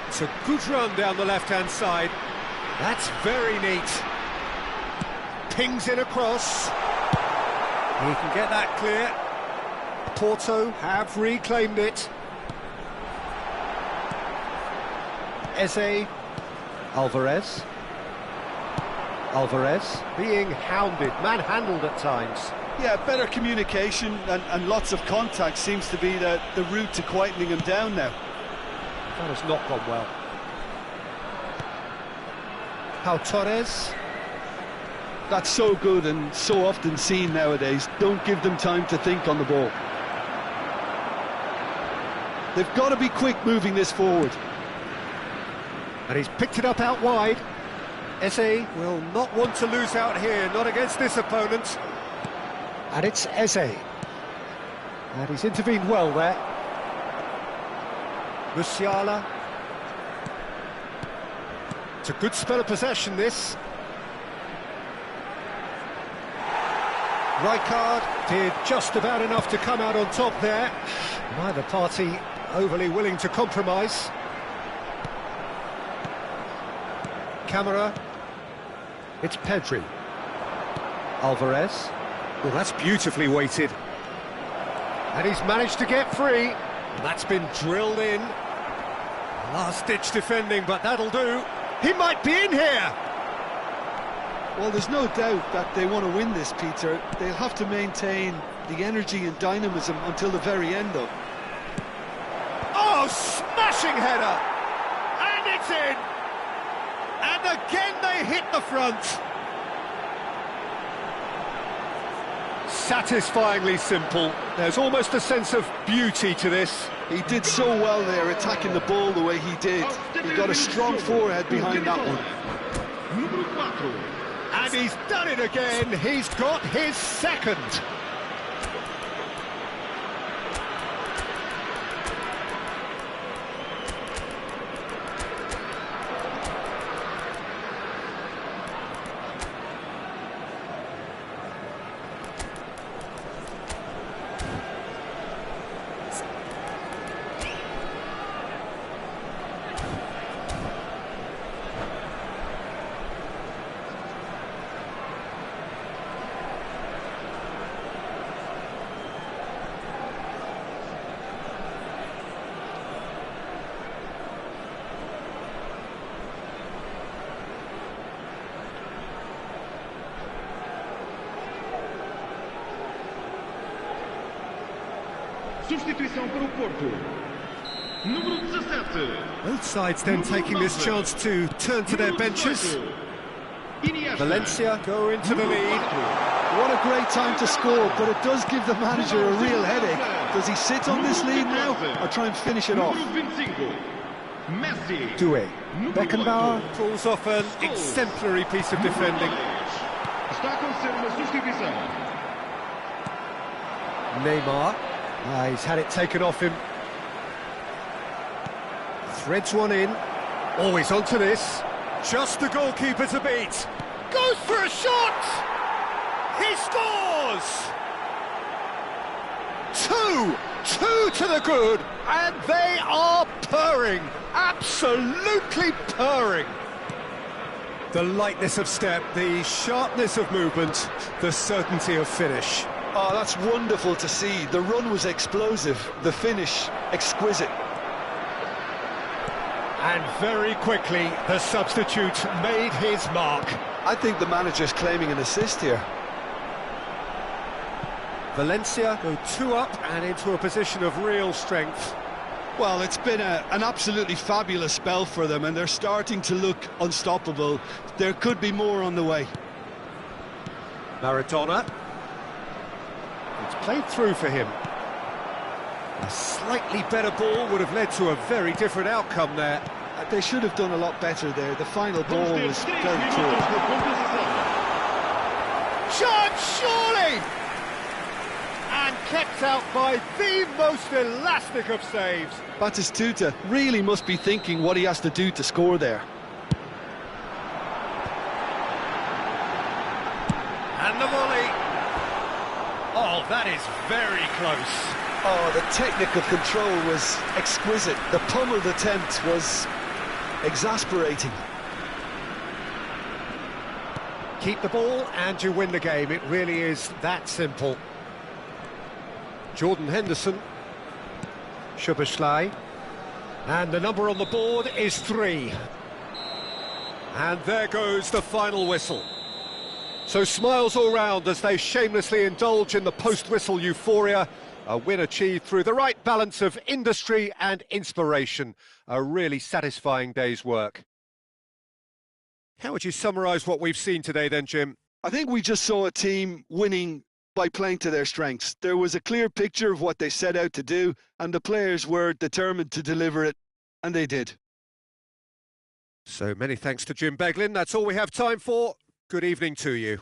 It's a good run down the left-hand side. That's very neat. Pings in across. He can get that clear. Porto have reclaimed it. Eze. Alvarez. Alvarez being hounded, manhandled at times. Yeah, better communication and lots of contact seems to be the route to quietening him down now. That has not gone well. Pau Torres. That's so good and so often seen nowadays. Don't give them time to think on the ball. They've got to be quick moving this forward. And he's picked it up out wide. Eze will not want to lose out here, not against this opponent. And it's Eze. And he's intervened well there. Musiala. It's a good spell of possession, this. Rijkaard did just about enough to come out on top there. Neither party overly willing to compromise. Camera. It's Pedri. Alvarez. Well, that's beautifully weighted. And he's managed to get free. And that's been drilled in. Last-ditch defending, but that'll do. He might be in here! Well, there's no doubt that they want to win this, Peter. They'll have to maintain the energy and dynamism until the very end, though. Oh, smashing header! And it's in! And again they hit the front. Satisfyingly simple. There's almost a sense of beauty to this. He did so well there, attacking the ball the way he did. He got a strong forehead behind that one. And he's done it again. He's got his second. Substituição para o Porto. Número 17. Both sides then taking this chance to turn to their benches. Valencia go into the lead. What a great time to score, but it does give the manager a real headache. Does he sit on this lead now or try and finish it off? Doué. Beckenbauer pulls off an exemplary piece of defending. Está a acontecer uma substituição. Neymar. He's had it taken off him. Threads one in. Oh, he's onto this. Just the goalkeeper to beat. Goes for a shot! He scores! Two to the good, and they are purring. Absolutely purring. The lightness of step, the sharpness of movement, the certainty of finish. Oh, that's wonderful to see. The run was explosive, the finish exquisite. And very quickly, the substitute made his mark. I think the manager's claiming an assist here. Valencia go 2 up and into a position of real strength. Well, it's been an absolutely fabulous spell for them, and they're starting to look unstoppable. There could be more on the way. Maradona. It's played through for him. A slightly better ball would have led to a very different outcome there. They should have done a lot better there. The final ball was very poor. Chance, surely! And kept out by the most elastic of saves. Batistuta really must be thinking what he has to do to score there. And the volley. That is very close. Oh, the technical control was exquisite. The pummeled attempt was exasperating. Keep the ball and you win the game. It really is that simple. Jordan Henderson. Szoboszlai. And the number on the board is 3. And there goes the final whistle. So smiles all round as they shamelessly indulge in the post-whistle euphoria. A win achieved through the right balance of industry and inspiration. A really satisfying day's work. How would you summarise what we've seen today then, Jim? I think we just saw a team winning by playing to their strengths. There was a clear picture of what they set out to do, and the players were determined to deliver it, and they did. So many thanks to Jim Beglin. That's all we have time for. Good evening to you.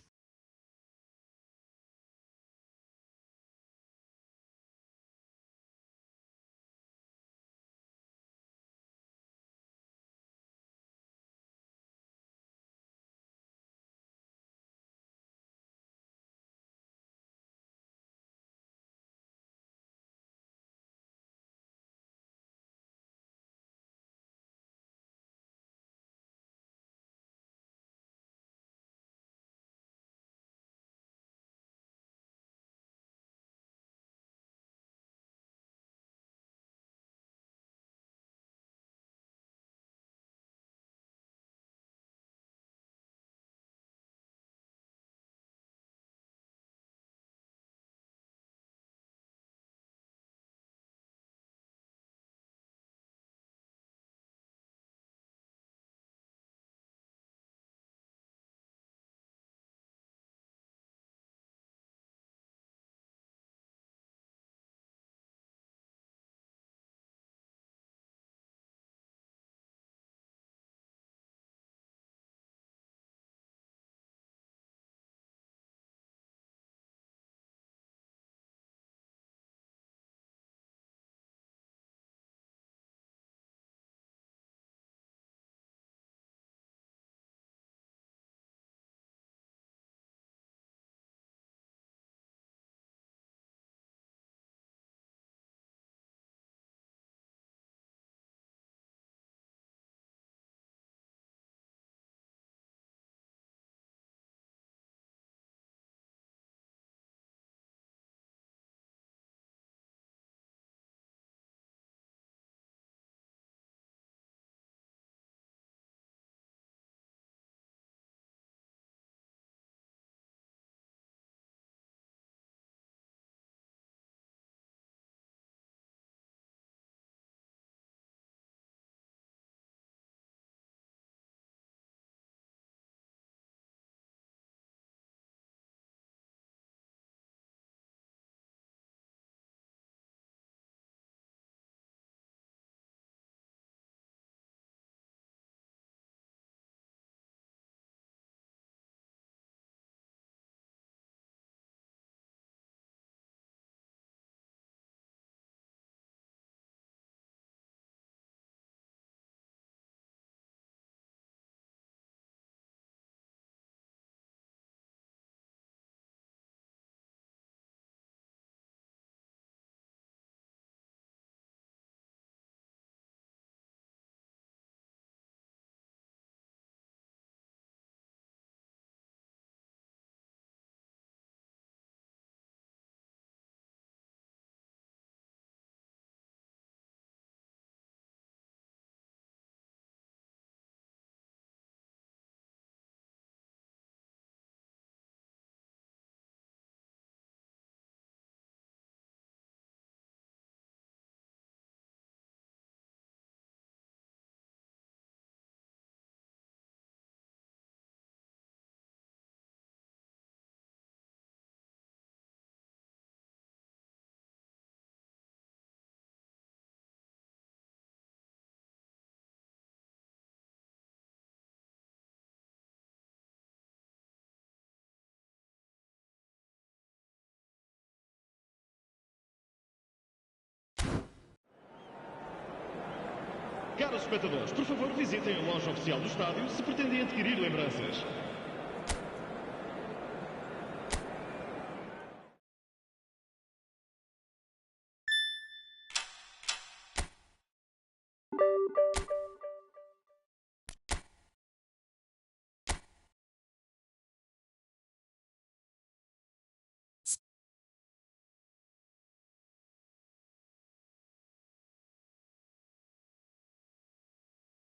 Caros espectadores, por favor visitem a loja oficial do estádio se pretendem adquirir lembranças.